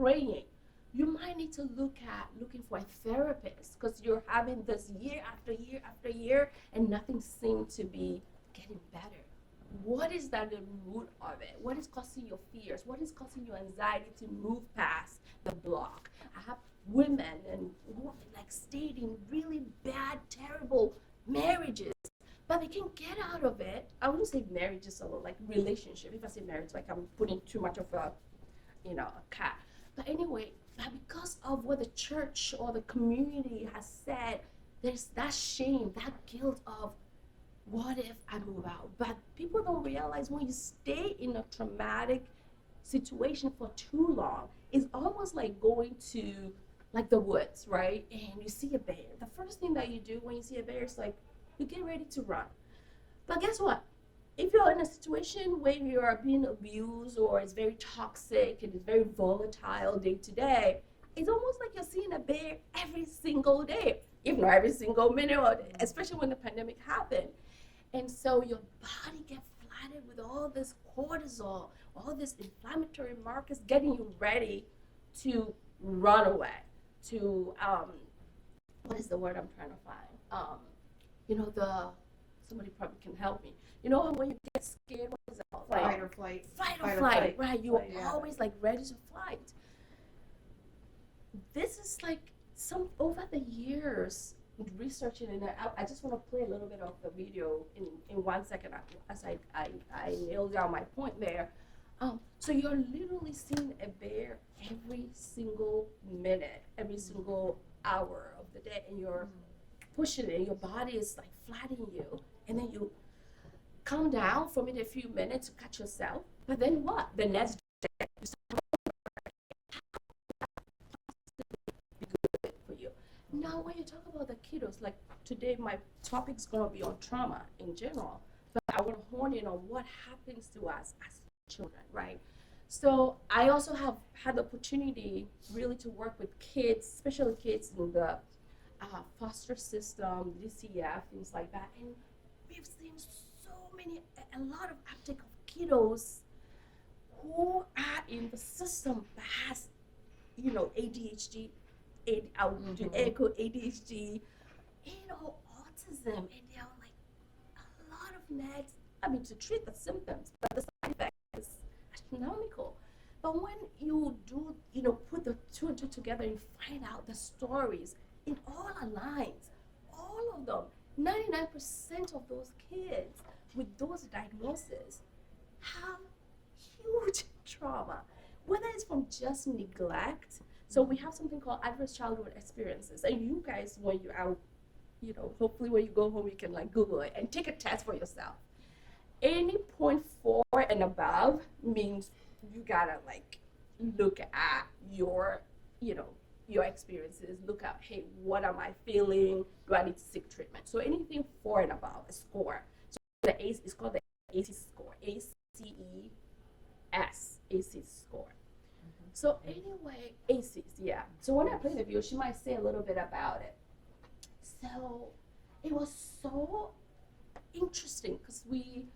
praying. You might need to looking for a therapist because you're having this year after year after year and nothing seems to be getting better. What is that the root of it? What is causing your fears? What is causing your anxiety to move past the block? I have women and who like stayed in really bad, terrible marriages, but they can get out of it. I wouldn't say marriage is a little like relationship. If I say marriage, like I'm putting too much of a cat. But anyway, but because of what the church or the community has said, there's that shame, that guilt of what if I move out? But people don't realize when you stay in a traumatic situation for too long, it's almost like going to like the woods, right? And you see a bear. The first thing that you do when you see a bear is like you get ready to run. But guess what? If you're in a situation where you are being abused or it's very toxic and it's very volatile day to day, it's almost like you're seeing a bear every single day, if not every single minute, especially when the pandemic happened. And so your body gets flooded with all this cortisol, all these inflammatory markers getting you ready to run away, to, what is the word I'm trying to find? Somebody probably can help me. You know when you get scared, what is it called? Fight or flight. Fight or flight, right? You are always like ready to fight. This is like over the years, researching, and I just want to play a little bit of the video in 1 second as I nail down my point there. So you're literally seeing a bear every single minute, every single hour of the day, and you're pushing it, and your body is like flattening you, and then you calm down for maybe a few minutes to catch yourself, but then what? The next day, you start good for you. Now, when you talk about the kiddos, like today, my topic is going to be on trauma in general, but I want to hone in on what happens to us as children, right? So I also have had the opportunity really to work with kids, especially kids in the foster system, DCF, things like that, and we've seen a lot of uptake of kiddos who are in the system that has, ADHD, I would do echo ADHD, autism, and they're on like a lot of meds, to treat the symptoms, but the side effect is astronomical. But when you do, put the two and two together and find out the stories, it all aligns, all of them. 99% of those kids with those diagnoses have huge trauma, whether it's from just neglect. So we have something called adverse childhood experiences, and you guys, when you're out, hopefully when you go home, you can like Google it and take a test for yourself. Any 0.4 and above means you gotta like look at your, your experiences, look at, hey, what am I feeling? Do I need to seek treatment? So anything 4 and above, a score. So the ACE is called the ACE score, ACE score. So anyway, ACEs, yeah. So when I play the video, she might say a little bit about it. So it was so interesting because we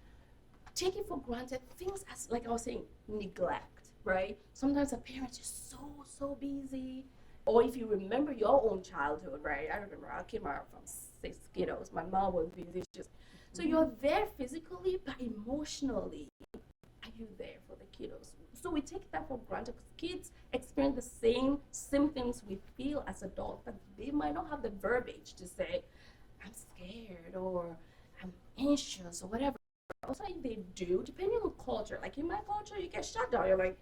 take it for granted things as, like I was saying, neglect, right? Sometimes a parent is so busy. Or if you remember your own childhood, right? I remember I came out from 6 kiddos. My mom was busy. So you're there physically, but emotionally, are you there for the kiddos? So we take that for granted because kids experience the same symptoms we feel as adults, but they might not have the verbiage to say, I'm scared or I'm anxious or whatever. Also, they do, depending on culture. Like in my culture, you get shut down. You're like,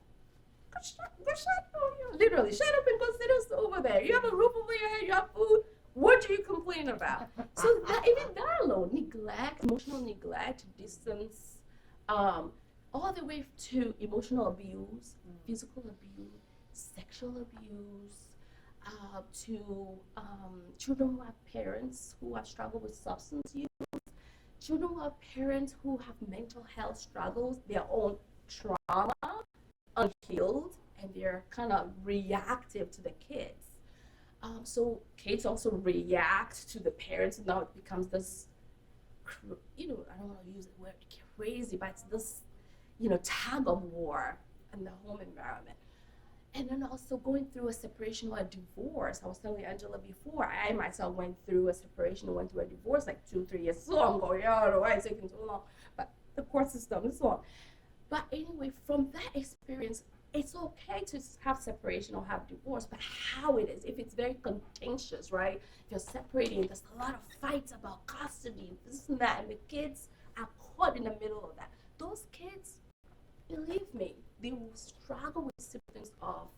go shut down. Literally, shut up and go sit us over there. You have a roof over your head, you have food. What do you complain about? So even that alone, neglect, emotional neglect, distance, all the way to emotional abuse, physical abuse, sexual abuse, to children who have parents who have struggled with substance use, children who have parents who have mental health struggles, their own trauma, unhealed, and they're kind of reactive to the kids. So kids also react to the parents, and now it becomes this, I don't want to use the word crazy, but it's this, tug of war in the home environment. And then also going through a separation or a divorce. I was telling Angela before, I myself went through a separation, went through a divorce like 2-3 years. So I'm going, I don't know why it's taking so long. But the court system is long. But anyway, from that experience, it's okay to have separation or have divorce, but how it is, if it's very contentious, right? If you're separating, there's a lot of fights about custody, this and that, and the kids are caught in the middle of that. Those kids, believe me, they will struggle with symptoms of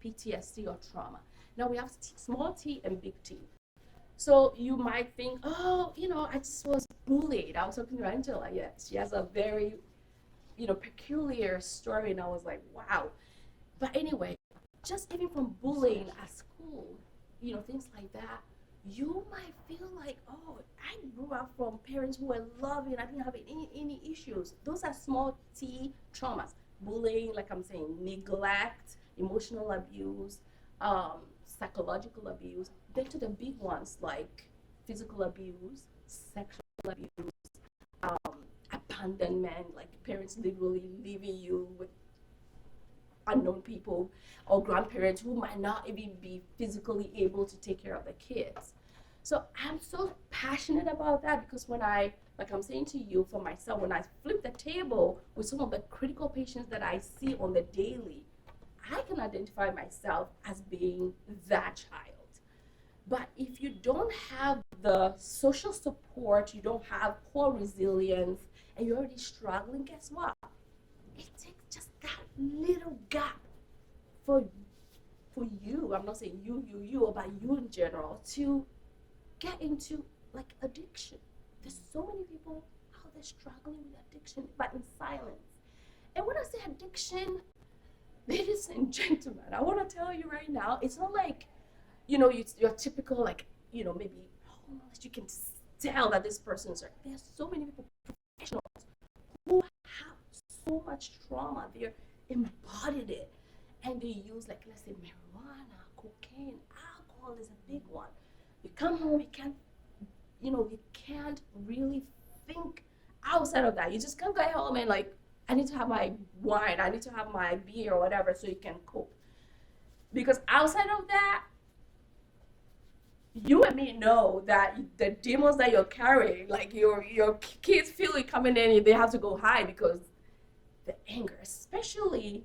PTSD or trauma. Now we have small T and big T. So you might think, oh, I just was bullied. I was talking to Angela, she has a very peculiar story, and I was like, wow. But anyway, just even from bullying at school, things like that, you might feel like, oh, I grew up from parents who were loving, I didn't have any issues. Those are small T traumas. Bullying, like I'm saying, neglect, emotional abuse, psychological abuse. Then to the big ones like physical abuse, sexual abuse, abandonment, like parents literally leaving you with unknown people or grandparents who might not even be physically able to take care of the kids. So I'm so passionate about that because when like I'm saying to you, for myself, when I flip the table with some of the critical patients that I see on the daily, I can identify myself as being that child. But if you don't have the social support, you don't have core resilience, and you're already struggling, guess what? It takes just that little gap for you, I'm not saying you, but you in general, to get into like addiction. There's so many people out there struggling with addiction, but in silence. And when I say addiction, ladies and gentlemen, I want to tell you right now, it's not like, your typical, like, maybe you can tell that this person is, there's so many people, professionals, who have so much trauma. They're embodied it, and they use, like, let's say marijuana, cocaine, alcohol is a big one. You come home, you can't really think outside of that. You just can't go home and like, I need to have my wine, I need to have my beer or whatever so you can cope. Because outside of that, you and me know that the demons that you're carrying, like your kids feel it coming in and they have to go hide because the anger, especially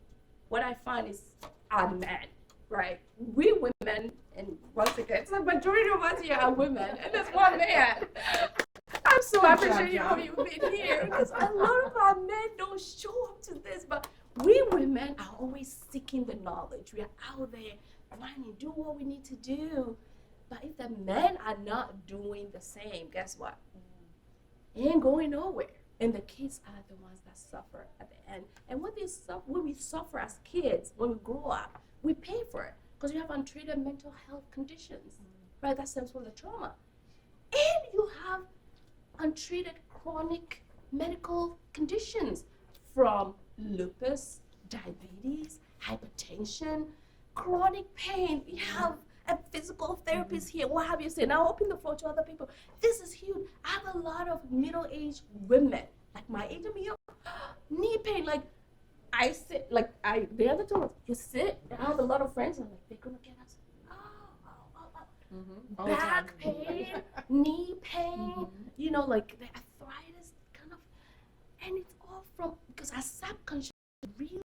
what I find is our men, right? We women, and once again, it's the majority of us here are women, and there's one man. I'm so appreciative how you've been here because a lot of our men don't show up to this, but we women are always seeking the knowledge. We are out there grinding, do what we need to do. But if the men are not doing the same, guess what? It ain't going nowhere. And the kids are the ones that suffer at the end. And when we suffer as kids, when we grow up, we pay for it because we have untreated mental health conditions, right? That stems from the trauma. And you have untreated chronic medical conditions from lupus, diabetes, hypertension, chronic pain. We have a physical therapist here. What have you said? Now open the floor to other people. This is huge. I have a lot of middle-aged women, like my age of me, knee pain. Like I sit, like the other time, you sit, and I have a lot of friends, and I'm like, they're gonna get us. Back pain, knee pain, like the arthritis kind of, and it's all from, because our subconscious really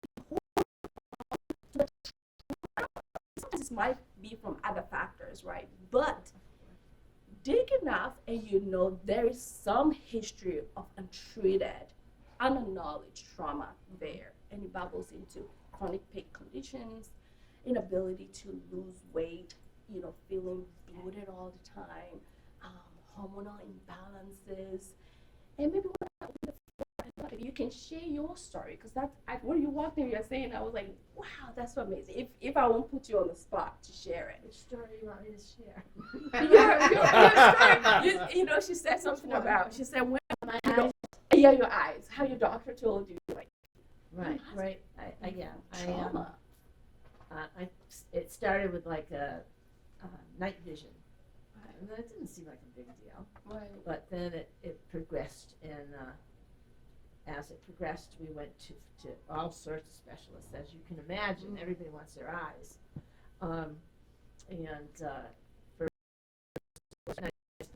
sometimes this might be from other factors, right? But dig enough and there is some history of untreated, unacknowledged trauma there, and it bubbles into chronic pain conditions, inability to lose weight, feeling bloated all the time, hormonal imbalances, and maybe you can share your story, because when you walked in, you're saying, I was like, wow, that's so amazing. If I won't put you on the spot to share it. Which story you want me to share? your story. She said something about, she said, when my eyes. Yeah, your eyes, how your doctor told you, like, Right. Trauma. It started with like a night vision. And that didn't seem like a big deal. Right. But then it progressed, and as it progressed, we went to all sorts of specialists. As you can imagine, everybody wants their eyes. For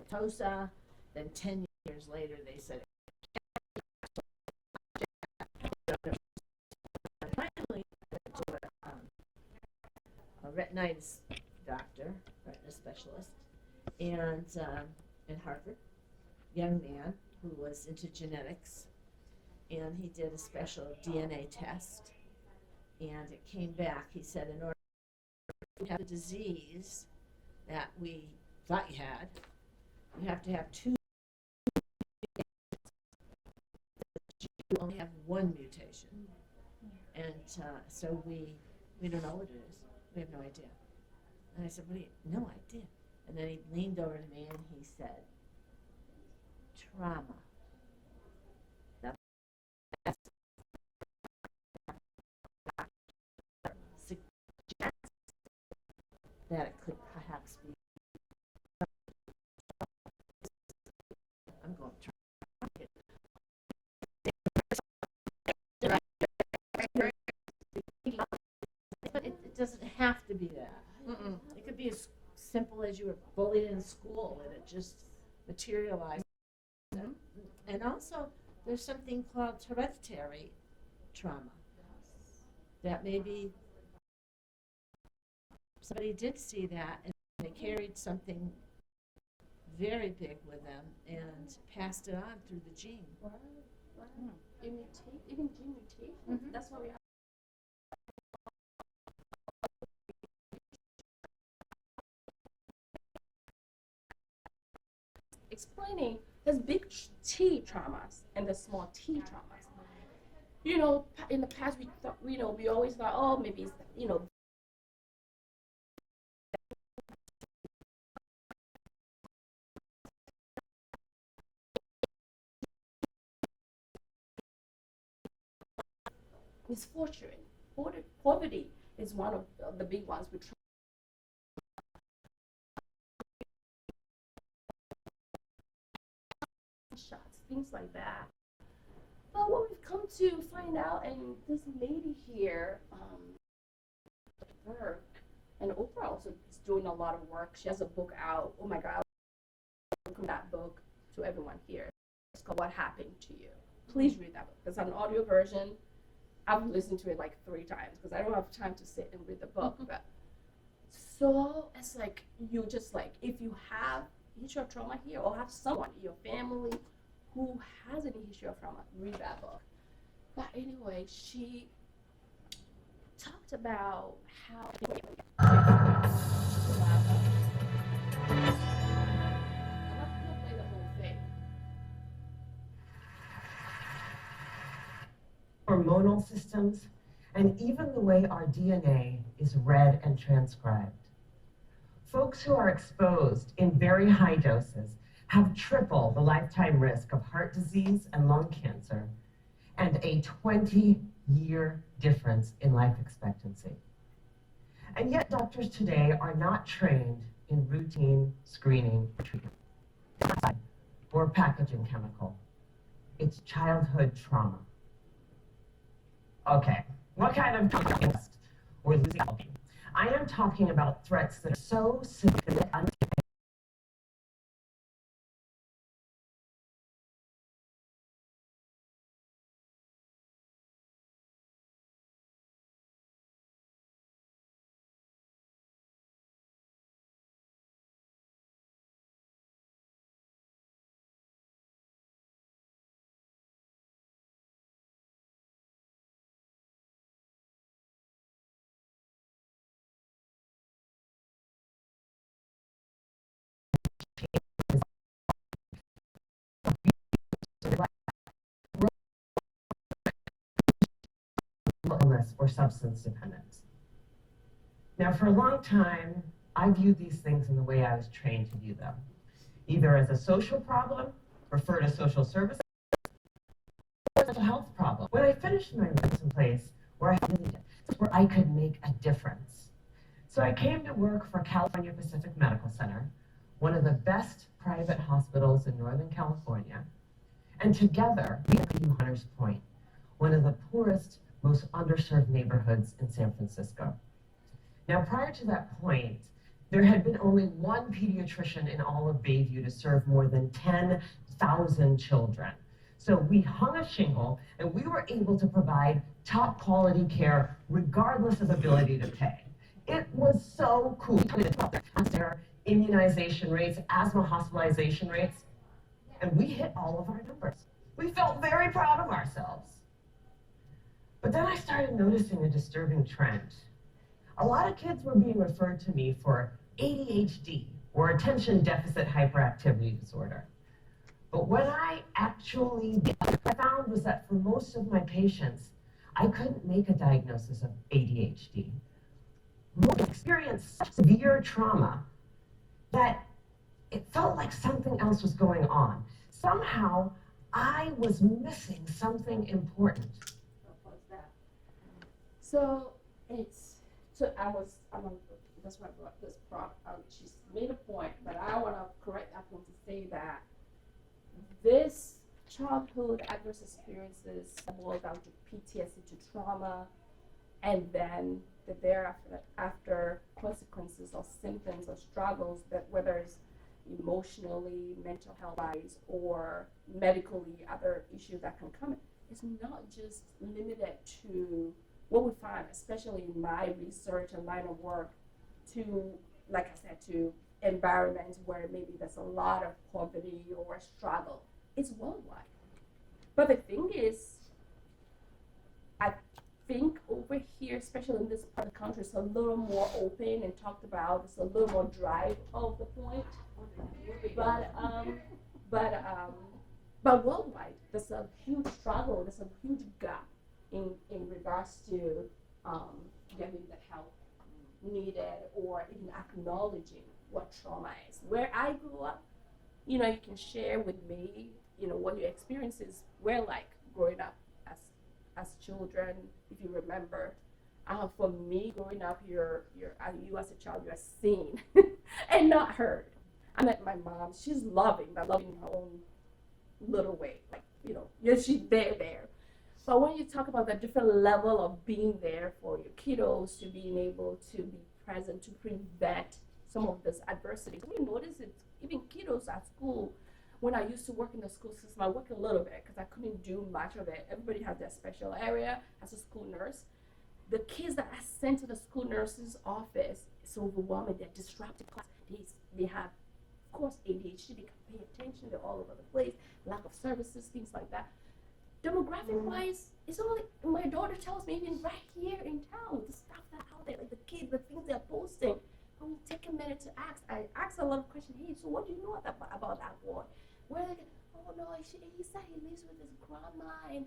Tosa, then 10 years later, they said, finally, to a retinitis doctor, retina specialist, and in Harvard, young man who was into genetics, and he did a special DNA test, and it came back. He said, in order to have the disease that we thought you had, you have to have two. You only have one mutation, and so we don't know what it is. We have no idea. And I said, "What do you? No idea." And then he leaned over to me and he said, "Trauma." That's suggests that it could perhaps be. I'm going to try. But it doesn't have to be that. It could be as simple as you were bullied in school and it just materialized. And also, there's something called hereditary trauma. That maybe somebody did see that and they carried something very big with them and passed it on through the gene. Wow. Even gene mutation. That's what we have. Explaining there's big T traumas and the small T traumas. You know, in the past we thought, we always thought, oh, maybe it's, misfortune. Poverty is one of the big ones. We shots, things like that. But what we've come to find out, and this lady here, work, and Oprah also is doing a lot of work. She has a book out. Oh my God, I'll recommend that book to everyone here. It's called What Happened to You. Please read that book. It's an audio version. I've listened to it like 3 times because I don't have time to sit and read the book. But so it's like, you just like, if you have history of trauma here or have someone in your family who has any history of trauma, read that book. But anyway, she talked about how hormonal systems, and even the way our DNA is read and transcribed. Folks who are exposed in very high doses have triple the lifetime risk of heart disease and lung cancer, and a 20-year difference in life expectancy. And yet doctors today are not trained in routine screening or treatment or packaging chemical. It's childhood trauma. Okay, what kind of trauma? We're losing all. I am talking about threats that are so severe and illness or substance dependence. Now, for a long time, I viewed these things in the way I was trained to view them, either as a social problem, refer to social services, or as a health problem. When I finished my work in some place where I could make a difference. So I came to work for California Pacific Medical Center, one of the best private hospitals in Northern California, And together, we view Hunters Point, one of the poorest, most underserved neighborhoods in San Francisco. Now, prior to that point, there had been only one pediatrician in all of Bayview to serve more than 10,000 children. So we hung a shingle and we were able to provide top quality care regardless of ability to pay. It was so cool. Their immunization rates, asthma hospitalization rates, and we hit all of our numbers. We felt very proud of ourselves. But then I started noticing a disturbing trend. A lot of kids were being referred to me for ADHD, or attention deficit hyperactivity disorder. But what I actually found was that for most of my patients, I couldn't make a diagnosis of ADHD. Most experienced such severe trauma that it felt like something else was going on. Somehow, I was missing something important. So that's why I brought this prop. She's made a point, but I want to correct that point to say that this childhood adverse experiences boil down to PTSD, to trauma, and then the thereafter consequences or symptoms or struggles, that whether it's emotionally, mental health wise, or medically, other issues that can come in. It's not just limited to what we find, especially in my research and line of work, to, like I said, to environments where maybe there's a lot of poverty or struggle. It's worldwide. But the thing is, I think over here, especially in this part of the country, it's a little more open and talked about. It's a little more drive of the point. But worldwide, there's a huge struggle. There's a huge gap in regards to getting the help needed or even acknowledging what trauma is. Where I grew up, you can share with me, what your experiences were like growing up as children, if you remember. For me, growing up, you as a child, you're seen and not heard. I met my mom. She's loving, but loving in her own little way. Like, she's there. But when you talk about the different level of being there for your kiddos, to being able to be present, to prevent some of this adversity. We notice it, even kiddos at school. When I used to work in the school system, I worked a little bit because I couldn't do much of it. Everybody has their special area as a school nurse. The kids that are sent to the school nurse's office, it's overwhelming. They're disrupted class. They have, of course, ADHD. They can pay attention. They're all over the place. Lack of services, things like that. Demographic-wise, it's only, my daughter tells me, even right here in town, the stuff that's out there, like the kids, the things they're posting. When we take a minute to ask, I ask a lot of questions. Hey, so what do you know about that boy? Where they get, oh no, he said he lives with his grandma, and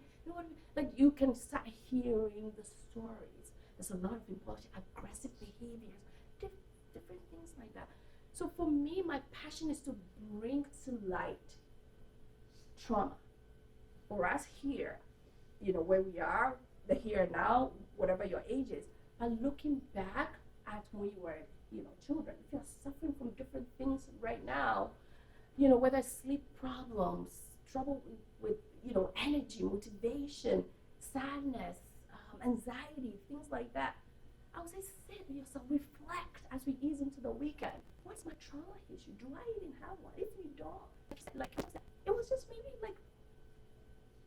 like you can start hearing the stories. There's a lot of impulsive, aggressive behaviors, different things like that. So for me, my passion is to bring to light trauma. For us here, where we are, the here and now, whatever your age is, but looking back at when you were, children, if you're suffering from different things right now, whether it's sleep problems, trouble with energy, motivation, sadness, anxiety, things like that, I would say sit with yourself, reflect as we ease into the weekend. What's my trauma issue? Do I even have one? If you don't, it was just maybe like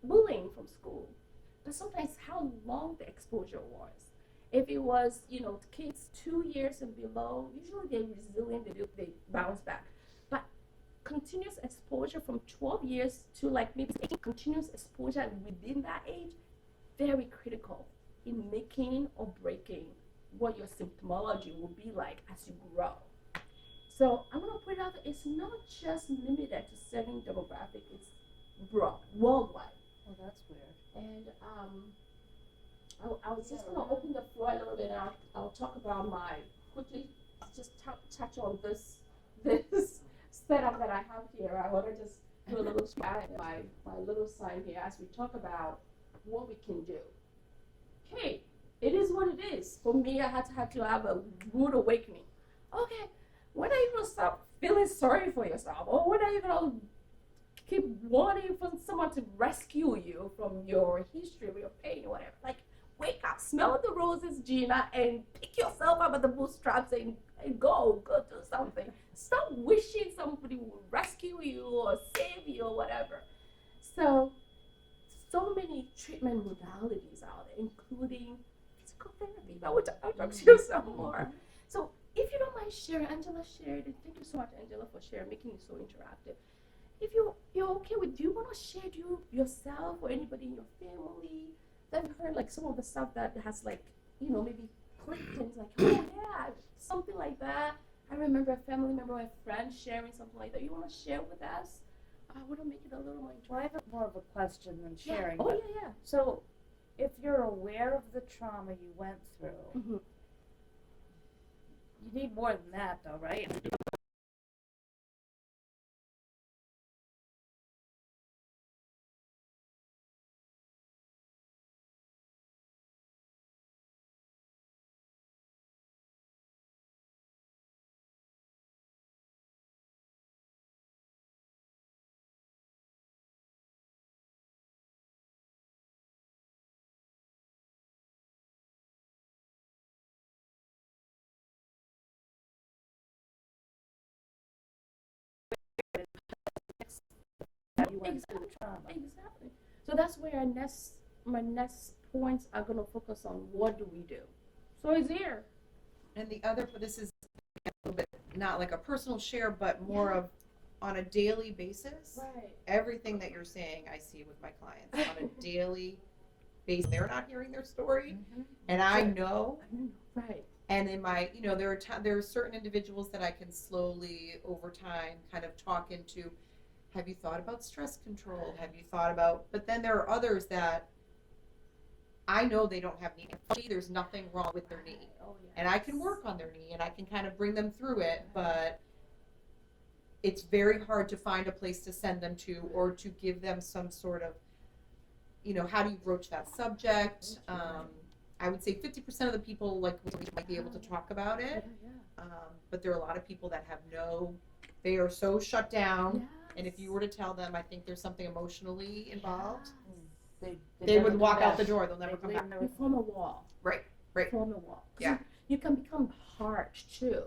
bullying from school. But sometimes how long the exposure was. If it was, kids 2 years and below, usually they're resilient, they bounce back. But continuous exposure from 12 years to like maybe 18, continuous exposure within that age, very critical in making or breaking what your symptomology will be like as you grow. So I'm gonna put it out that it's not just limited to certain demographic, it's broad, worldwide. Oh, that's weird. And I was just going to open the floor a little bit, and I'll talk about quickly just touch on this setup that I have here. I want to just do a little my little sign here as we talk about what we can do. Okay, it is what it is. For me, I had to have a rude awakening. Okay, when are you going to stop feeling sorry for yourself? Or when are you going to keep wanting for someone to rescue you from your history, or your pain, or whatever. Like, wake up, smell the roses, Gina, and pick yourself up at the bootstraps and go do something. Stop wishing somebody will rescue you or save you or whatever. So many treatment modalities out there, including physical therapy, but I'll talk to you some more. So if you don't mind sharing, Angela shared it. Thank you so much, Angela, for sharing, making it so interactive. If you're okay with, do you want to share yourself or anybody in your family that heard like some of the stuff that has like, maybe clicked and like, oh yeah, something like that. I remember a family member or a friend sharing something like that. You want to share with us? I want to make it a little more interactive. Well, I have more of a question than sharing. Yeah. Oh, yeah. So, if you're aware of the trauma you went through, Mm-hmm. you need more than that, though, right? That you went through trauma. Exactly. So that's where my next points are going to focus on what do we do. So it's here. And the other, this is a little bit not like a personal share, but more of on a daily basis. Right. Everything that you're saying, I see with my clients on a daily basis. They're not hearing their story, and I know. Right. And in my, there are certain individuals that I can slowly over time kind of talk into. Have you thought about stress control? Have you thought about? But then there are others that I know they don't have knee. There's nothing wrong with their knee. Oh, yeah. And I can work on their knee and I can kind of bring them through it, but it's very hard to find a place to send them to or to give them some sort of, how do you broach that subject? I would say 50% of the people might be able to talk about it, but there are a lot of people that have they are so shut down. Yes. And if you were to tell them, I think there's something emotionally involved, They they would never walk come out the back. door. They'll never They come leave back. and You form a wall. Right. Form a wall. 'Cause Yeah. You can become hard too.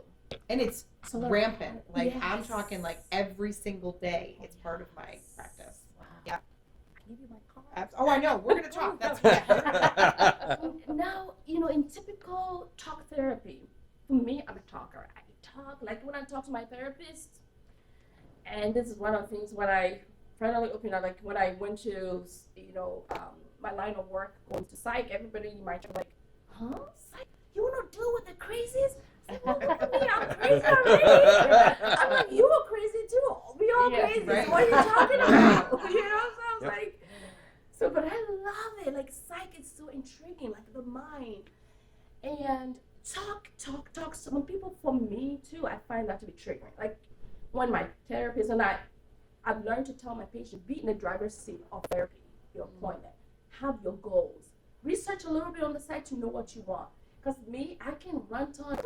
And it's So like, rampant. Like I'm yes. talking like every single day. It's part of my practice. Wow. Yeah. I give you my card. Oh, I know. We're gonna talk. That's Now, in typical talk therapy, for me, I'm a talker. I talk, like when I talk to my therapist, and this is one of the things when I finally opened up, like when I went to, my line of work, going to psych, everybody might be like, huh? Psych? You want to deal with the crazies? I said, well, look at me, I'm crazy already. I'm like, you are crazy too. We all crazy. right. What are you talking about? So I was like, but I love it. Like, psych is so intriguing, like the mind. And talk. Some people, for me too, I find that to be triggering. Like, when my therapist and I've learned to tell my patient, be in the driver's seat of therapy, your appointment. Have your goals. Research a little bit on the side to know what you want. Because me, I can run on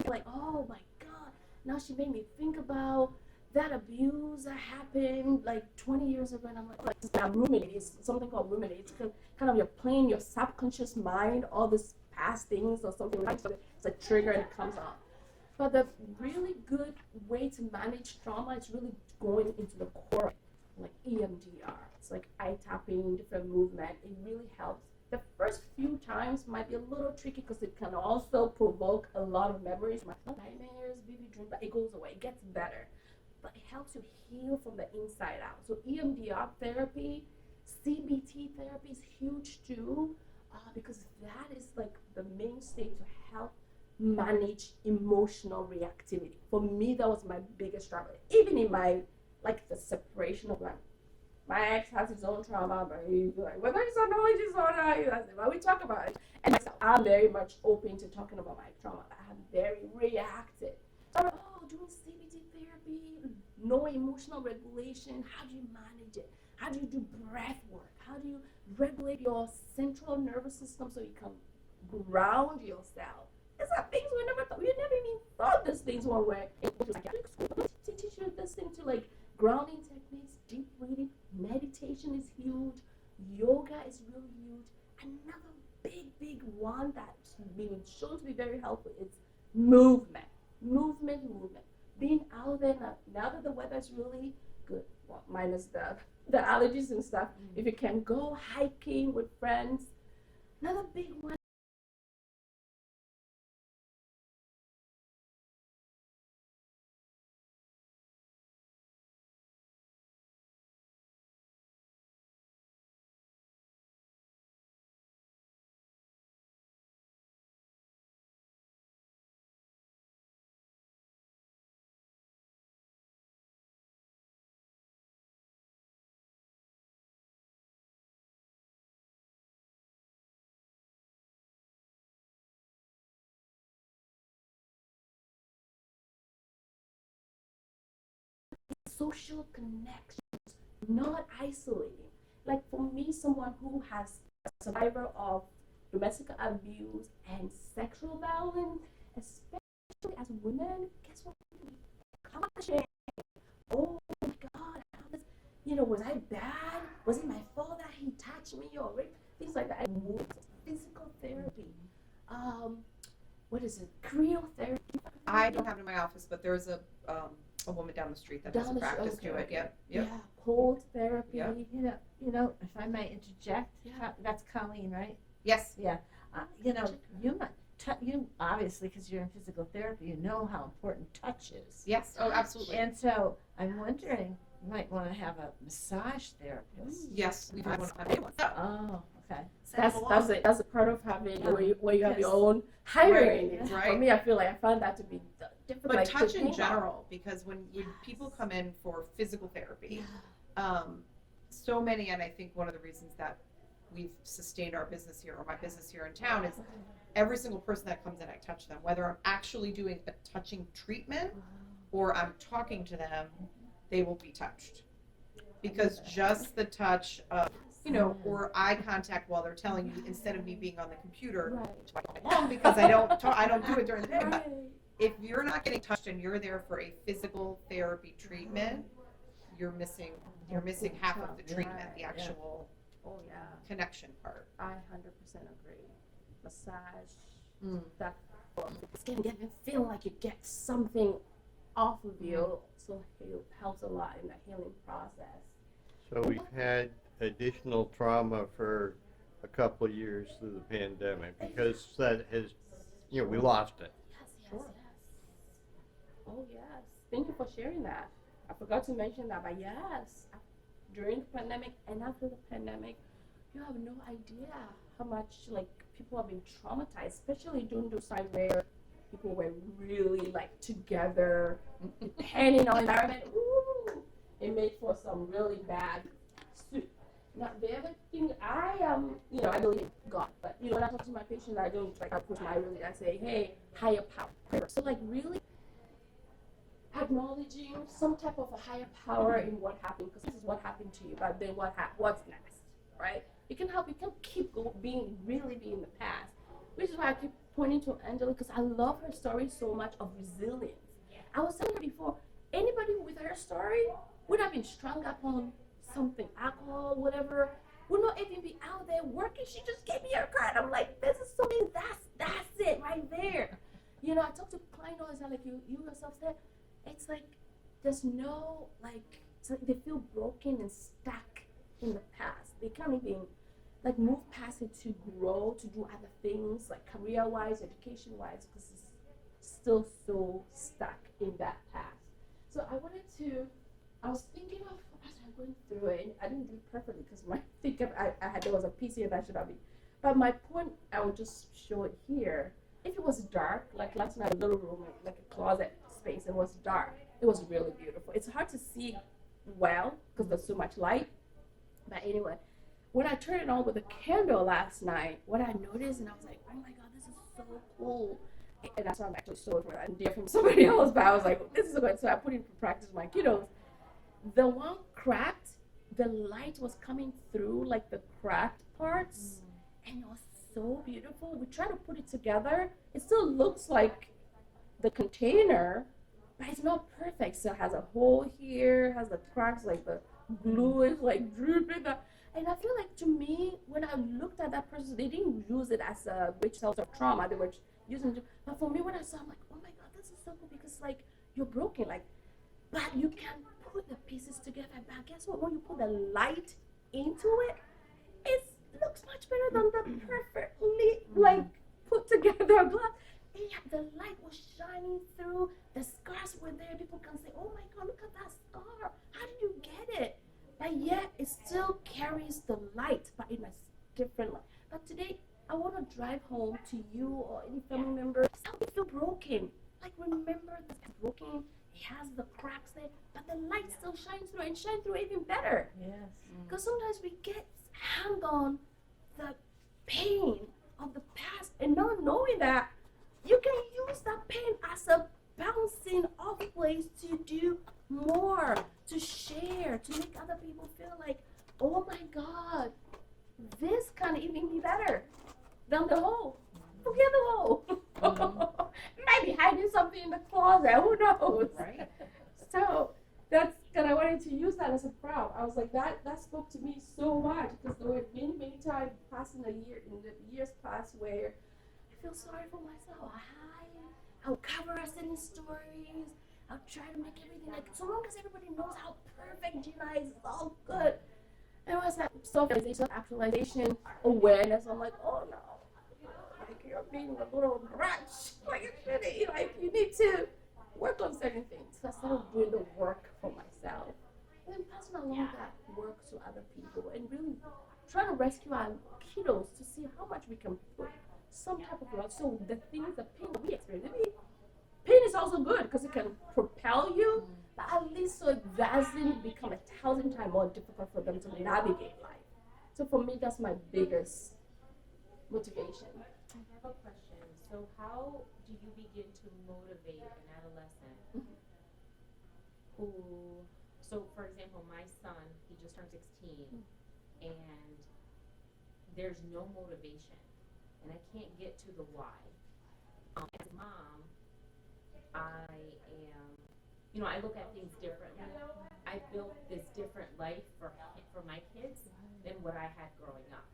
like, oh my God, now she made me think about that abuse that happened like 20 years ago. And I'm like I'm ruminating. It's something called ruminating. It's kind of you're playing your subconscious mind, all these past things or something like that. It's a trigger and it comes out. But the really good way to manage trauma is really going into the core, like EMDR. It's like eye tapping, different movement. It really helps. The first few times might be a little tricky because it can also provoke a lot of memories, nightmares, vivid dreams, but it goes away. It gets better. But it helps you heal from the inside out. So EMDR therapy, CBT therapy is huge too, because that is like the mainstay to help manage emotional reactivity. For me, that was my biggest struggle. Even in the separation of my ex has his own trauma, but he's like, whether it's or not, it's not, but we talk about it. And myself, I'm very much open to talking about my trauma. I'm very reactive. So, doing CBT therapy, no emotional regulation, how do you manage it? How do you do breath work? How do you regulate your central nervous system so you can ground yourself? These are things we never even thought these things when we're in psychiatric school. They teach you this thing to like grounding techniques, deep breathing, been shown to be very helpful is movement. Being out there now that the weather is really good, well, minus the allergies and stuff. If you can go hiking with friends, another big one. Social connections, not isolating. Like for me, someone who has a survivor of domestic abuse and sexual violence, especially as women, guess what? Accomplishing. Oh my God, was I bad? Was it my fault that he touched me or things like that? I moved. Physical therapy. What is it? Cryotherapy. I don't have it in my office, but there's a woman down the street that does a practice to it. Yep. Yeah, cold therapy. Yep. If I might interject, that's Colleen, right? Yes. Yeah. You obviously, because you're in physical therapy, you know how important touch is. Yes. Oh, absolutely. And so I'm wondering, you might want to have a massage therapist. Yes, we've had one. Oh, okay. That's it. That's a part of having where you have your own hiring. Right. For me, I feel like I found that to be different. But like, touch in general, because when people come in for physical therapy, so many, and I think one of the reasons that we've sustained our business here, or my business here in town, is every single person that comes in, I touch them. Whether I'm actually doing a touching treatment or I'm talking to them, they will be touched. Because just the touch of, or eye contact while they're telling you, instead of me being on the computer, because I don't do it during the day. But if you're not getting touched and you're there for a physical therapy treatment, you're missing half of the treatment, the actual connection part. I 100% agree. Massage, that it's gonna get you feel like you get something off of you, so it helps a lot in the healing process. So we've had additional trauma for a couple of years through the pandemic because that has, we lost it. Yes. Oh yes. Thank you for sharing that. I forgot to mention that, but yes, during the pandemic and after the pandemic, you have no idea how much people have been traumatized, especially during those times where people were really together, depending on the environment. Ooh, it made for some really bad soup. Now the other thing, I believe in God, but when I talk to my patients, I don't push my religion. I say, hey, higher power. So really acknowledging some type of a higher power in what happened, because this is what happened to you, but then what's next, right? You can keep being in the past, which is why I keep pointing to Angela, because I love her story so much of resilience. I was telling her before, anybody with her story would have been strung up on something, alcohol, whatever, would not even be out there working. She just gave me her card. I'm like, this is so mean. That's it right there. I talk to clients all the time, like you yourself said, it's like there's no it's like they feel broken and stuck in the past. They can't even move past it to grow, to do other things, career-wise, education-wise, because it's still so stuck in that past. So I was thinking of, as I'm going through it, I didn't do it perfectly because there was a piece here that should have been. But my point, I will just show it here. If it was dark, like last night, a little room, like a closet space, it was dark. It was really beautiful. It's hard to see well because there's so much light. But anyway, when I turned it on with a candle last night, what I noticed, and I was like, oh my God, this is so cool. And that's why I'm actually so for an idea from somebody else, but I was like, this is good. So I put it into practice with my kiddos. The one cracked, the light was coming through the cracked parts, and it was so beautiful. We tried to put it together. It still looks like the container, but it's not perfect. So it has a hole here, has the cracks, the glue is drooping. And I feel like to me, when I looked at that person, they didn't use it as a great source of trauma. They were using it. But for me, when I saw, I'm like, oh my God, this is so cool because like you're broken, like, but you can put the pieces together. But guess what? When you put the light into it, it looks much better than the perfectly like put together glass. And yet the light was shining through. The scars were there. People can say, oh my God, look at that scar. How did you get it? But yet it still carries the light, but in a different light. But today, I want to drive home to you or any family member. Some feel broken. Like remember, this is broken. It has the cracks there, but the light still shines through and shine through even better. Yes. Because sometimes we get hung on the pain of the past and not knowing that you can use that pain as a bouncing off place to do more, to share, to make other people feel like, oh my God, this can even be better than the hole. Forget the hole. Maybe hiding something in the closet, who knows? Right. So that's kind of wanted to use that as a prompt. I was like, that spoke to me so much because there were many times passing in the years past where I feel sorry for myself. I'll cover us in stories. I'll try to make everything like, so long as everybody knows how perfect Gina is, it's all good. And it was that self-realization, actualization, awareness. I'm like, oh no, like you're being a little bratch. Like it shouldn't. Like you need to work on certain things. So I started doing the work for myself. And then passing along that work to other people and really trying to rescue our kiddos to see how much we can put some type of love. So the things, the pain that we experience, pain is also good because it can propel you, but at least so it doesn't become 1,000 times more difficult for them to navigate life. So for me, that's my biggest motivation. I have a question. So how do you begin to motivate an adolescent who, so for example, my son, he just turned 16, and there's no motivation, and I can't get to the why. As a mom, I am, I look at things differently. I built this different life for my kids than what I had growing up.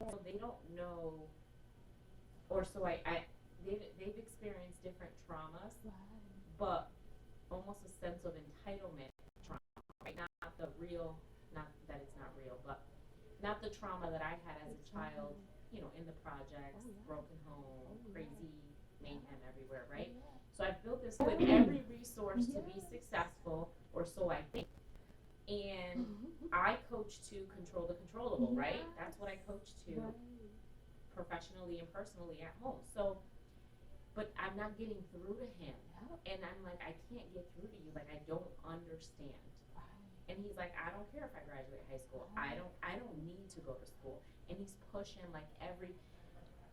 So they don't know, or so they've experienced different traumas, but almost a sense of entitlement trauma, right? Not the real, not that it's not real, but not the trauma that I had as a child, in the projects, broken home, crazy mayhem everywhere, right? So I've built this with every resource to be successful, or so I think. And I coach to control the controllable, right? That's what I coach to professionally and personally at home. So, but I'm not getting through to him. And I'm like, I can't get through to you. Like, I don't understand. And he's like, I don't care if I graduate high school. I don't need to go to school. And he's pushing like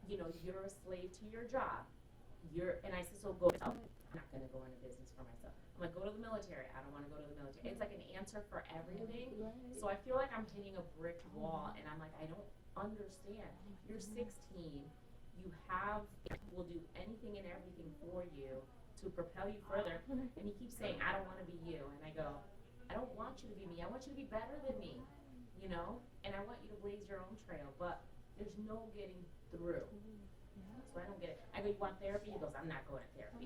you're a slave to your job. And I said, so go. I'm not going to go into business for myself. I'm like, go to the military. I don't want to go to the military. It's like an answer for everything. So I feel like I'm hitting a brick wall, and I'm like, I don't understand. You're 16. You will do anything and everything for you to propel you further. And he keeps saying, I don't want to be you. And I go, I don't want you to be me. I want you to be better than me, and I want you to blaze your own trail. But there's no getting through. So I don't get it. I go, you want therapy? He goes, I'm not going to therapy.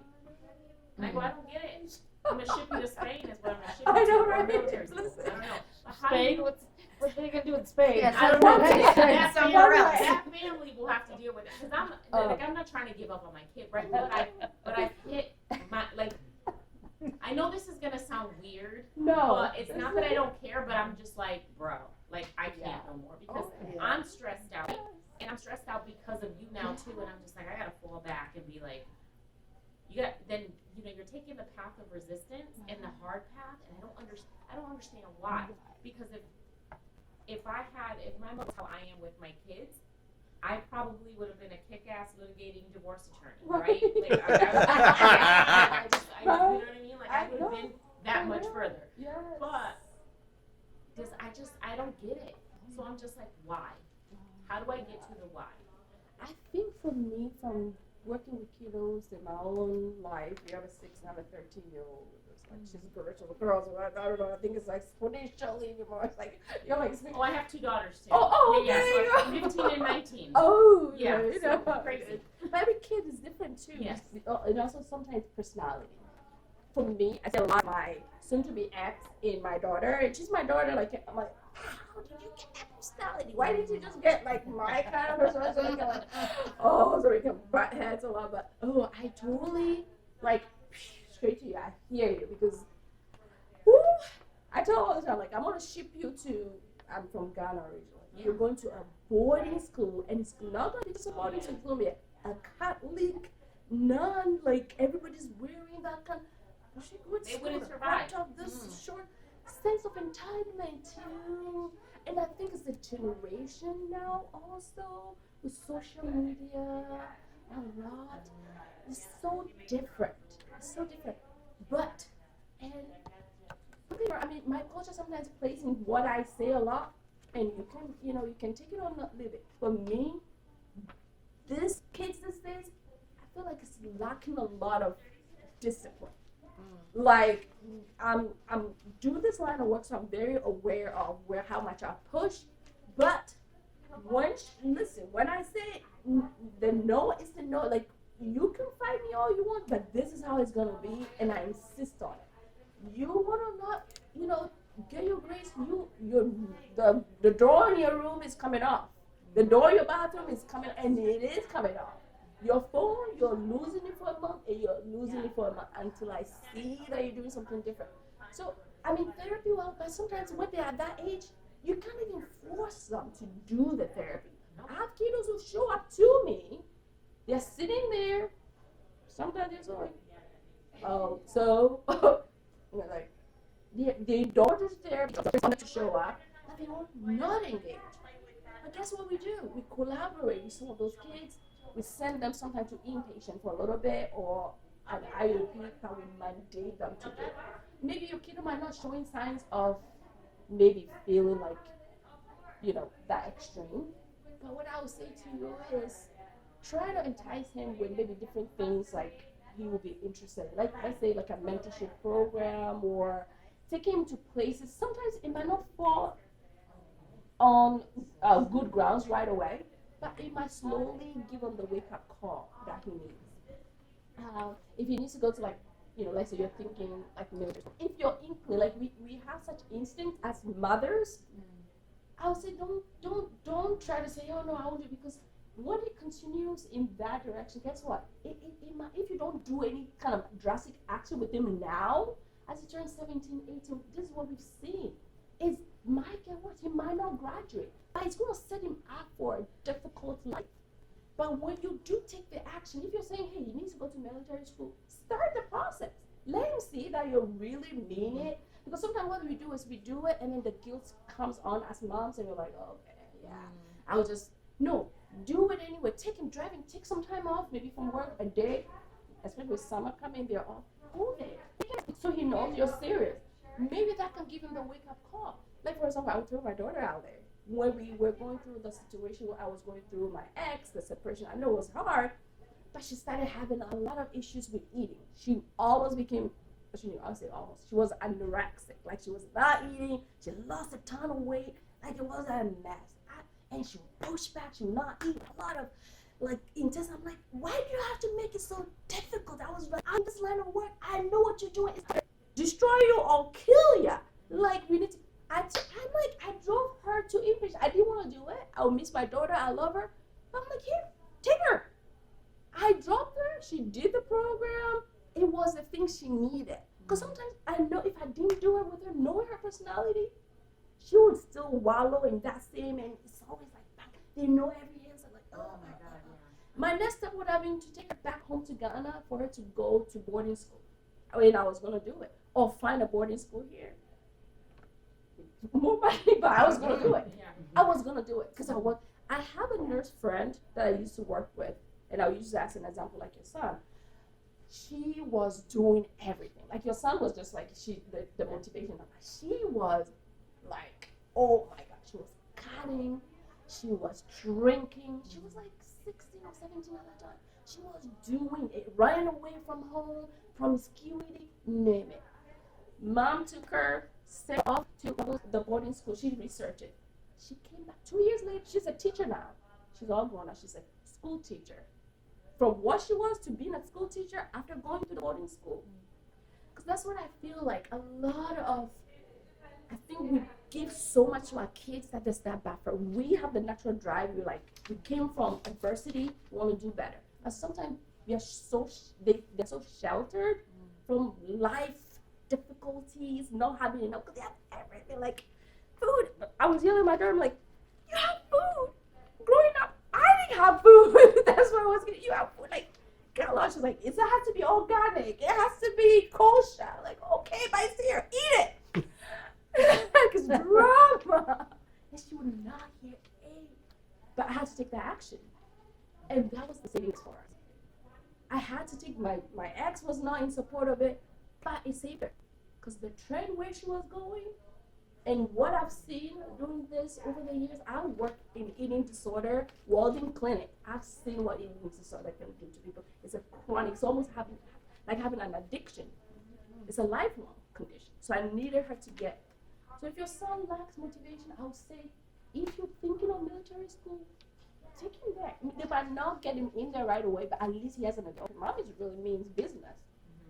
And I go, I don't get it. I'm going to ship you to Spain is what I'm going to ship you to. I know, or right? military school. I don't know. But how do Spain? you- What are they gonna do in Spain? Yes, I don't know. That's somewhere else. That family will have to deal with it. Because I'm not trying to give up on my kid, right? But I hit my, I know this is going to sound weird. No. But it's not that I don't care, but I'm just like, bro, I can't no more because I'm stressed out. And I'm stressed out because of you now too, and I'm just like, I gotta fall back and be like, then you're taking the path of resistance and the hard path, and I don't understand why. Because if my mom was how I am with my kids, I probably would have been a kick-ass litigating divorce attorney, right? Like, you know what I mean? Like, I would have been that much further. Yes. But I don't get it. So I'm just like, why? How do I get to the why? I think for me, from working with kiddos in my own life, you have a 6 and I have a 13-year-old. It's like she's spiritual girls. I don't know. I think it's like exponentially anymore. It's like you're like. Oh, I have 2 daughters too. Oh, yeah, okay. So 15 and 19. Oh, yeah. You So know, crazy. but every kid is different too. Yes. And also sometimes personality. For me, I see a lot of my soon-to-be ex in my daughter, and she's my daughter. Like, I'm like, how did you get that personality? Why didn't you just get like my kind of personality? So we can like, so we can butt heads a lot. But I totally like straight to you. I hear you because, I tell all the time, like, I'm gonna ship you to. I'm from Ghana originally. You're going to a boarding school, and it's not gonna be just a boarding school. It's gonna be a Catholic nun. Like everybody's wearing that kind. They wouldn't survive. Of this short sense of entitlement too, and I think it's the generation now also with social media. A lot. It's so different. It's so different. But I mean, my culture sometimes plays in what I say a lot, and you can take it or not leave it. For me, these kids these days, I feel like it's lacking a lot of discipline. Like I'm doing this line of work, so I'm very aware of how much I push. But when I say the no is the no. Like, you can fight me all you want, but this is how it's gonna be, and I insist on it. You wanna not, get your grades. The door in your room is coming off. The door in your bathroom is coming, and it is coming off. Your phone, you're losing it for a month, and you're losing it for a month until I see that you're doing something different. So, I mean, therapy, but sometimes when they're at that age, you can't even force them to do the therapy. I have kiddos who show up to me, they're sitting there, sometimes they're like, like, the daughter's therapy wanted to show up, and they were not engaged. But guess what we do? We collaborate with some of those kids. We send them sometimes to inpatient for a little bit, or an IOP that we mandate them to do. Maybe your kid might not showing signs of maybe feeling like, that extreme. But what I would say to you is try to entice him with maybe different things like he will be interested in. Like, let's say like a mentorship program, or take him to places. Sometimes it might not fall on good grounds right away, but it might slowly give him the wake-up call that he needs. If he needs to go to let's say you're thinking like military. If you're like we have such instinct as mothers, I would say don't try to say, oh no, I won't do it, because when it continues in that direction, guess what? It might, if you don't do any kind of drastic action with him now, as he turns 17, 18, this is what we've seen. It might get worse. He might not graduate, but it's going to set him up for a difficult life. But when you do take the action, if you're saying, hey, you need to go to military school, start the process. Let him see that you really mean it. Because sometimes what we do is we do it, and then the guilt comes on as moms, and you're like, oh, okay, yeah. No, do it anyway. Take him driving, take some time off, maybe from work, a day, especially with summer coming, they're off. Go there. So he knows you're serious. Maybe that can give him the wake-up call. Like, for example, I would throw my daughter out there. When we were going through the situation where I was going through my ex, the separation, I know it was hard, but she started having a lot of issues with eating. She almost became, I'll say almost, she was anorexic. Like, she was not eating, she lost a ton of weight, like it was a mess. And she would push back, she would not eat, a lot of intense. I'm like, why do you have to make it so difficult? I was like, I'm in this line of work, I know what you're doing. It's gonna destroy you or kill you. Like, we need to, I drove her to inpatient. I didn't want to do it. I would miss my daughter. I love her. But I'm like, here, take her. I dropped her. She did the program. It was the thing she needed. Because sometimes I know if I didn't do it with her, knowing her personality, she would still wallow in that same, and it's always like back. They know every answer. Like, oh my God. Yeah. My next step would have been to take her back home to Ghana for her to go to boarding school. I mean, I was gonna do it, or find a boarding school here. More money, but I was gonna do it. Yeah. I was gonna do it because I have a nurse friend that I used to work with, and I'll use that as an example, like your son. She was doing everything. Like your son was just like the motivation. She was like, oh my God, she was cutting, she was drinking, she was like 16 or 17 at the time. She was doing it, running away from home, promiscuity, name it. Mom took her, sent off to the boarding school. She researched it. She came back 2 years later. She's a teacher now. She's all grown up. She's a school teacher. From what she was to being a school teacher after going to the boarding school. Because that's what I feel like. A lot of, I think we give so much to our kids that they step back from. We have the natural drive. We came from adversity. We want to do better. But sometimes we are they're so sheltered from life difficulties, not having enough, because they have everything, like food. I was yelling at my daughter, I'm like, you have food. Growing up, I didn't have food. That's what I was getting. You have food. Like, girl, she's like, it has to be organic. It has to be kosher. Like, okay, but it's here. Eat it. Because drama. And she would not hear a. But I had to take that action. And that was the savings for us. I had to take my ex was not in support of it, but it saved her. Because the trend where she was going, and what I've seen doing this over the years, I work in eating disorder, Walden Clinic. I've seen what eating disorder can do to people. It's a chronic, it's almost having an addiction. It's a lifelong condition. So I needed her to get. So if your son lacks motivation, I would say, if you're thinking of military school, take him there. They might not get him in there right away, but at least he has an adult. Mommy's really means business.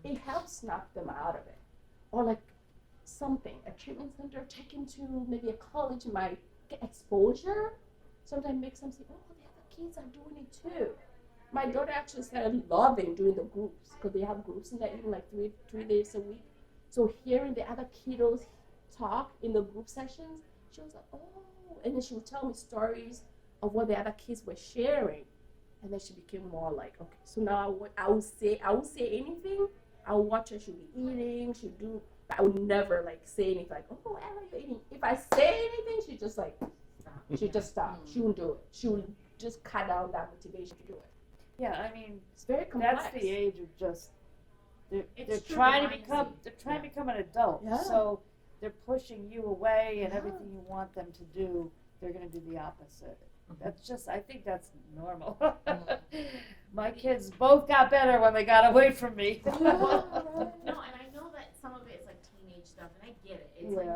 It helps snap them out of it. Or like something, a treatment center, take him to maybe a college, might get exposure. Sometimes makes them say, oh, the other kids are doing it too. My daughter actually started loving doing the groups, because they have groups in there even like three days a week. So hearing the other kiddos talk in the group sessions, she was like, oh, and then she would tell me stories of what the other kids were sharing. And then she became more like, okay, so now I would say anything. I would watch her, she'll be eating, she'll do, but I would never like say anything like, oh, Ella, you're eating. If I say anything, she just like, she just stop. She wouldn't do it. She would just cut down that motivation to do it. Yeah, I mean, It's very complex. that's the age of just they're It's trying to true, become mindset. they're trying to become an adult. Yeah. So they're pushing you away, and Yeah. everything you want them to do, they're going to do the opposite. That's just, I think that's normal. My kids both got better when they got away from me. No, and I know that some of it is like teenage stuff, and I get it. It's like,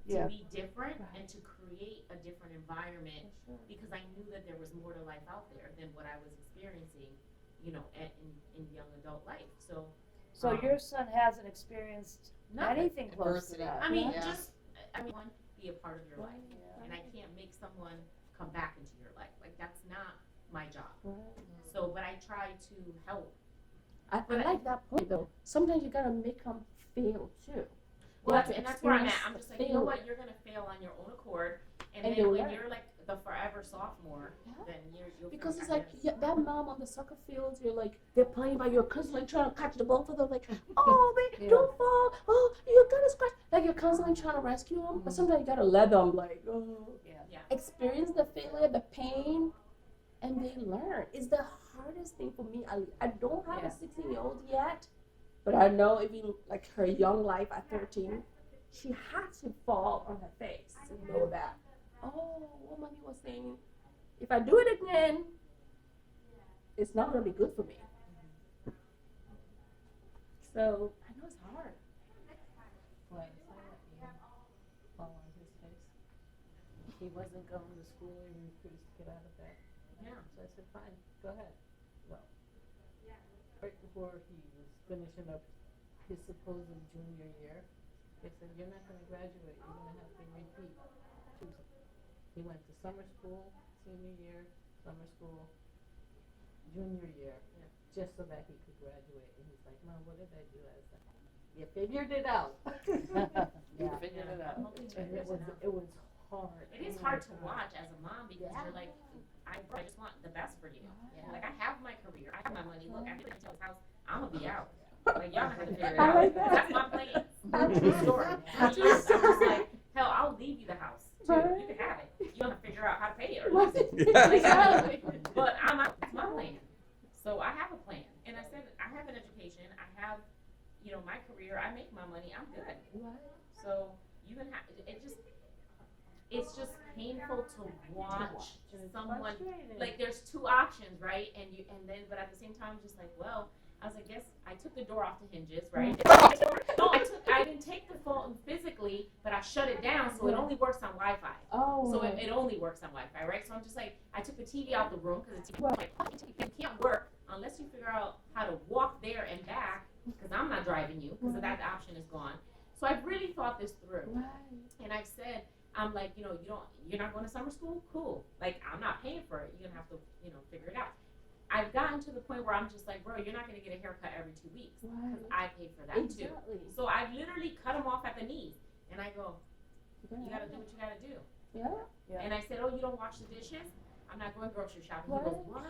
Yeah. To be different and to create a different environment, because I knew that there was more to life out there than what I was experiencing, in young adult life. So your son hasn't experienced nothing. anything close to Adversity. that. I mean, Yeah. one, be a part of your life, and I can't make someone come back into your life. Like, that's not my job. So, but I try to help. I like that point though. Sometimes you gotta make them fail too. Well, You have to and that's where I'm at. experience I'm the just like, you know failure. what? You're gonna fail on your own accord, and And then you'll when learn. you're like the forever sophomore, Yeah. then you'll Because figure it's out like this. yeah, that mom on the soccer field, you're like they're playing, but you're constantly trying to catch the ball for them. Like, oh, baby, Yeah. don't fall. Oh, you're gonna scratch. Like you're constantly trying to rescue them, but sometimes you gotta let them like experience the failure, the pain, and they learn. It's the hardest thing for me. I don't have a 16-year-old yet, but I know even like her young life at 13, she had to fall on her face to know that, oh, what mommy was saying if I do it again, it's not gonna be good for me. So I know it's hard. Why is that? You fall on his face. He wasn't going to school, he refused to get out of bed. Yeah. So I said, fine, go ahead. Well, right before he was finishing up his supposed junior year, they said, you're not gonna graduate, you're gonna have to repeat. He went to summer school, senior year, summer school, junior year, just so that he could graduate. And he's like, Mom, what did I do? I was like, you figured it out. You figured it out. And it was hard. It is hard to watch as a mom because you're like, I just want the best for you. Like, I have my career, I have my money. Look, after this house, I'm gonna be out. Like, y'all have to figure it I out. like that. That's my plan. True story. I'm just like, hell, I'll leave you the house too. Right. You can have it. You don't have to figure out how to pay it or lose it. Like, but I'm out. That's my plan. So I have a plan. And I said, I have an education. I have, my career. I make my money. I'm good. So you can have it's just painful to watch someone, like, there's two options, right? But at the same time, just like, well, I was like, guess I took the door off the hinges, right? No, I didn't take the phone physically, but I shut it down so it only works on Wi-Fi. Oh. So it only works on Wi-Fi, right? So I'm just like, I took the TV out the room because the TV, like, it can't work unless you figure out how to walk there and back, because I'm not driving you, because that option is gone. So I've really thought this through. Right. And I've said, I'm like, you're not going to summer school? Cool. Like, I'm not paying for it. You're going to have to, figure it out. I've gotten to the point where I'm just like, bro, you're not going to get a haircut every 2 weeks. Because I paid for that too. So I've literally cut them off at the knees. And I go, you got to do what you got to do. Yeah. And I said, oh, you don't wash the dishes? I'm not going grocery shopping. He goes, what?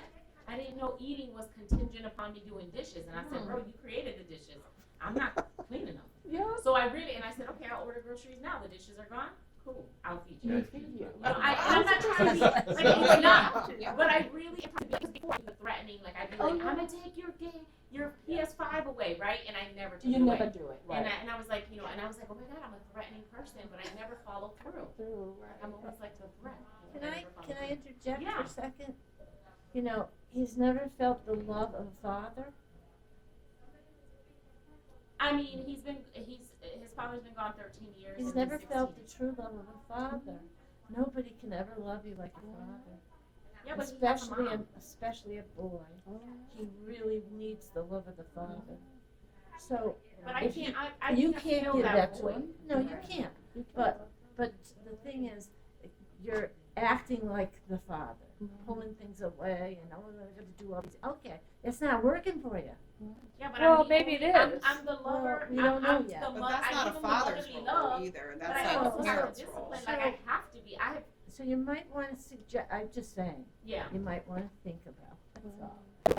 I didn't know eating was contingent upon me doing dishes. And I said, bro, you created the dishes. I'm not cleaning them. Yeah. So I said, okay, I'll order groceries now. The dishes are gone. Cool. I'll feed you. Yeah. I'm not trying to be, like, it's not. But I really am trying to be, before the threatening, like, I'd be like, I'm going to take your PS5 away, right? And I never took it away. never do it. Right. And I was like, oh my God, I'm a threatening person, but I never follow through. I'm always like the threat. Can I interject Yeah. for a second? He's never felt the love of a father. I mean, his father's been gone 13 years. He's and never 16. felt the true love of a father. Nobody can ever love you like a father. Yeah, but he has a mom. Especially a boy. He really needs the love of the father. So, But I if can't. you can't can't feel give that to void. him. No, you can't. But the thing is, you're acting like the father, pulling things away, and I'm going to do all these. Okay, it's not working for you. Yeah, but Well, I'm maybe it I'm, is. I'm the lover. we don't know I'm yet. The But that's I not give a him the father's motherly role love, either. but That's I like also a have parent's discipline. role. Like, I have to be. So you might want to suggest. I'm just saying. Yeah. You might want to think about.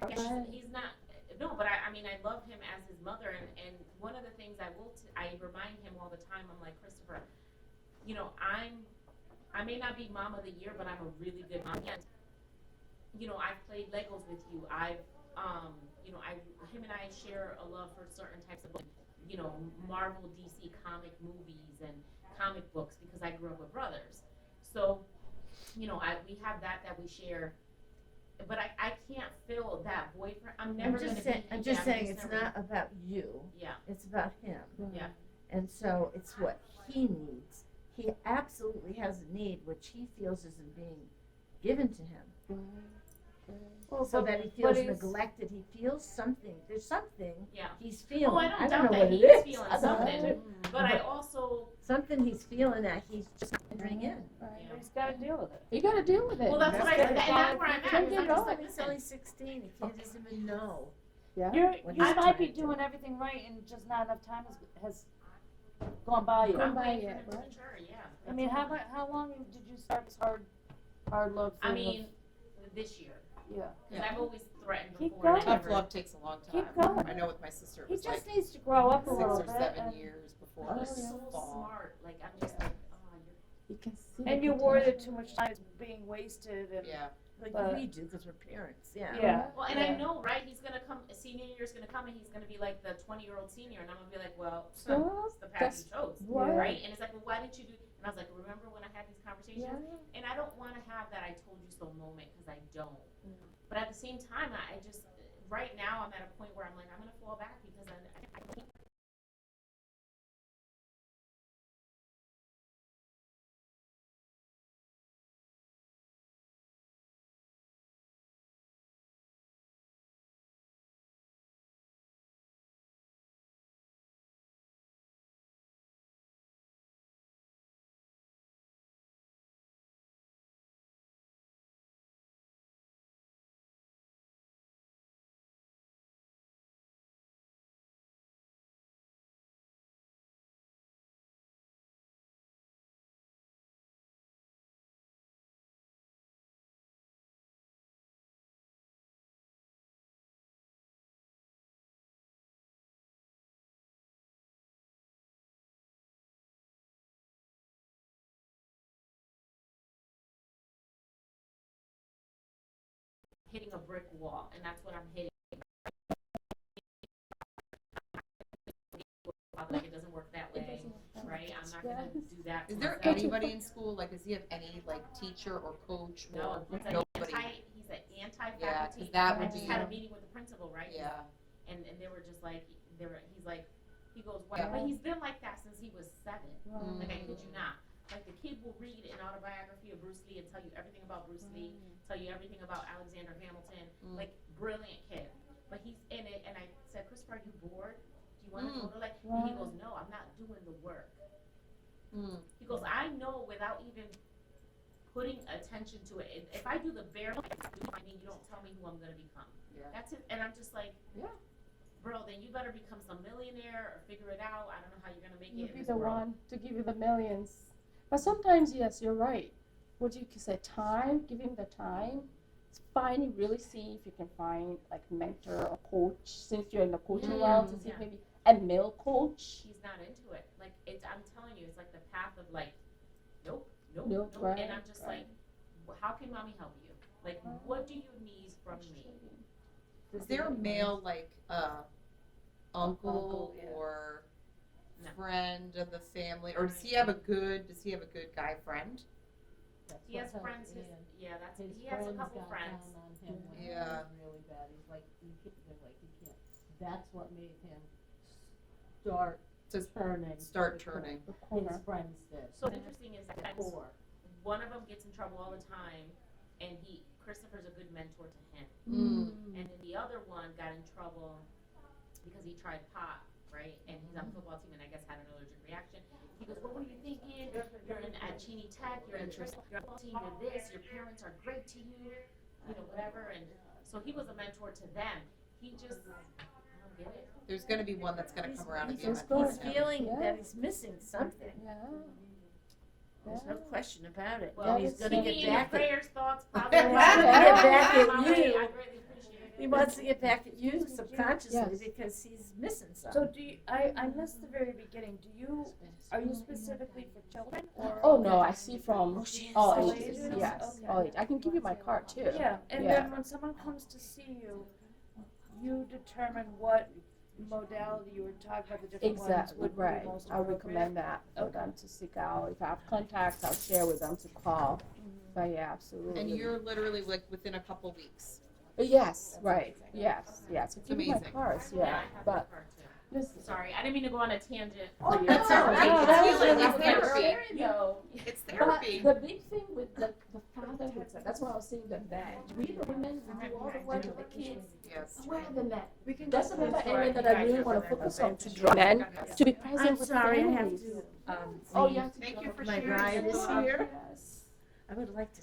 That's all. He's not. No, but I mean, I love him as his mother, and one of the things I remind him all the time. I'm like, Christopher, I may not be mom of the year, but I'm a really good mom. And, I've played Legos with you. Him and I share a love for certain types of, Marvel, DC comic movies and comic books because I grew up with brothers. So, we have that we share. But I can't fill that void for. I'm never going to be. I'm just saying it's not about you. Yeah. It's about him. Yeah. And so it's what he needs. He absolutely has a need which he feels isn't being given to him. Well, So that he feels he's- neglected. He feels something. There's something Yeah. he's feeling. Oh, I don't don't doubt know that what he's it is. feeling I don't know. something. But I also. Something he's feeling that he's just entering in. Yeah. He's got to deal with it. You got to deal with it. Well, that's what I said, and that's where I'm at. Can't is get I'm just going. like, He's listen, only 16. He doesn't even know. Yeah. What You he's might be trying to doing everything right, and just not enough time has gone by you. Gone I'm by waiting yet, for him to right? mature, yeah. I mean, how long did you start this hard love? I thing mean, this year. yeah. Because I've always threatened Keep before. and I going. Tough never- love takes a long time. Keep going. I know with my sister it He was just like needs to grow up a 6 little or bit. 7 years before He's this so fall. smart. Like, I'm just like, oh, You can see And the you worry that potential. too much time is being wasted. And Yeah. Like But- we do because we're parents. Yeah. yeah. Well, and yeah. I know, right? He's gonna come. Senior year's gonna come, and he's gonna be like the 20-year-old senior, and I'm gonna be like, well, So, it's the path you chose, right. right? And it's like, well, why didn't you do? And I was like, remember when I had these conversations? And I don't want to have that I told you so moment, because I don't. But at the same time, I just, right now, I'm at a point where I'm like, I'm going to fall back because I can't. Hitting a brick wall, and that's what I'm hitting. Like, it doesn't work that way, right? I'm not gonna do that. Is to there myself. anybody in school, like, does he have any, like, teacher or coach No, or he's an nobody? anti-faculty. Yeah, 'cause that I would just be- had a meeting with the principal, right? Yeah, And they were just like, he's like, he goes, why? Yeah. But he's been like that since he was 7. Mm. Like, I kid you not. Like, the kid will read an autobiography of Bruce Lee and tell you everything about Bruce Lee, tell you everything about Alexander Hamilton. Mm. Like, brilliant kid. But he's in it, and I said, Christopher, are you bored? Do you want to Mm. go to, like, and he goes, no, I'm not doing the work. Mm. He goes, I know without even putting attention to it, if I do the bare minimum, I mean, you don't tell me who I'm going to become. Yeah. That's it. And I'm just like, Yeah. bro, then you better become some millionaire or figure it out. I don't know how you're going to make You'll it in be this the world. one to give you the millions. But sometimes, yes, you're right. What you can say, time, give him the time. Find, really see if you can find like mentor or coach, since you're in the coaching world, to see if Yeah. maybe a male coach. He's not into it. Like, I'm telling you, it's like the path of like, nope, nope, Nope, nope. right, And I'm just right. like, how can mommy help you? Like, what do you need from me? Is there a male, like, uncle Uncle, yeah. or No. friend of the family, or does he have a good guy friend? That's He has what friends. helped That's His he has a friends couple got friends. down on him when Yeah. it was really bad. He's like, they're like, you can't. That's what made him start To turning. start the corner. turning. The His corner. friends did. So interesting is that Before. one of them gets in trouble all the time, and Christopher's a good mentor to him. Mm. And then the other one got in trouble because he tried pot, right? And he's on the football team, and I guess had an allergic reaction. He goes, "What were you thinking? You're at Cheney Tech. You're in the football team. You're this. Your parents are great to you. You know, whatever." And so he was a mentor to them. He just, I don't get it. There's gonna be one that's gonna come around and be a He's mentor He's to him. feeling Yeah. that he's missing something. Yeah. There's no question about it. Well, And he's it's gonna keep me get in your back at, prayers, thoughts, He positive. wants to get back at I you. greatly appreciate it. he wants to get back at you subconsciously Yes. because he's missing So something. do you, I missed the very beginning. Are you specifically for children or? Oh no, I see from Oh, she has all all ages. ages? Yes, Okay. all ages. I can give you my card too. Yeah, and Yeah. then when someone comes to see you, you determine what modality you were talking about, the different ones Exactly, would right. be most I would appropriate. recommend that for them to seek out. If I have contacts, I'll share with them to call. But yeah, absolutely. And you're literally like within a couple weeks. Yes, right. Yes, yes. So It's give me my amazing. cards, I yeah. have But that card too. listen. Sorry, I didn't mean to go on a tangent. Oh, for you. That's all right. no, It's that was healing. really It's good therapy. sharing, though. It's But therapy. the big thing with the fatherhood, that's why I was saying the men. We the women who do all the work with the kids. Yes. Where are the men? We can That's just another move area forward. that I really want to focus on to draw men to be present I'm with sorry, I have families. to, Oh, leave. yeah. Thank you for My sharing bride your is thoughts. here. Yes. I would like to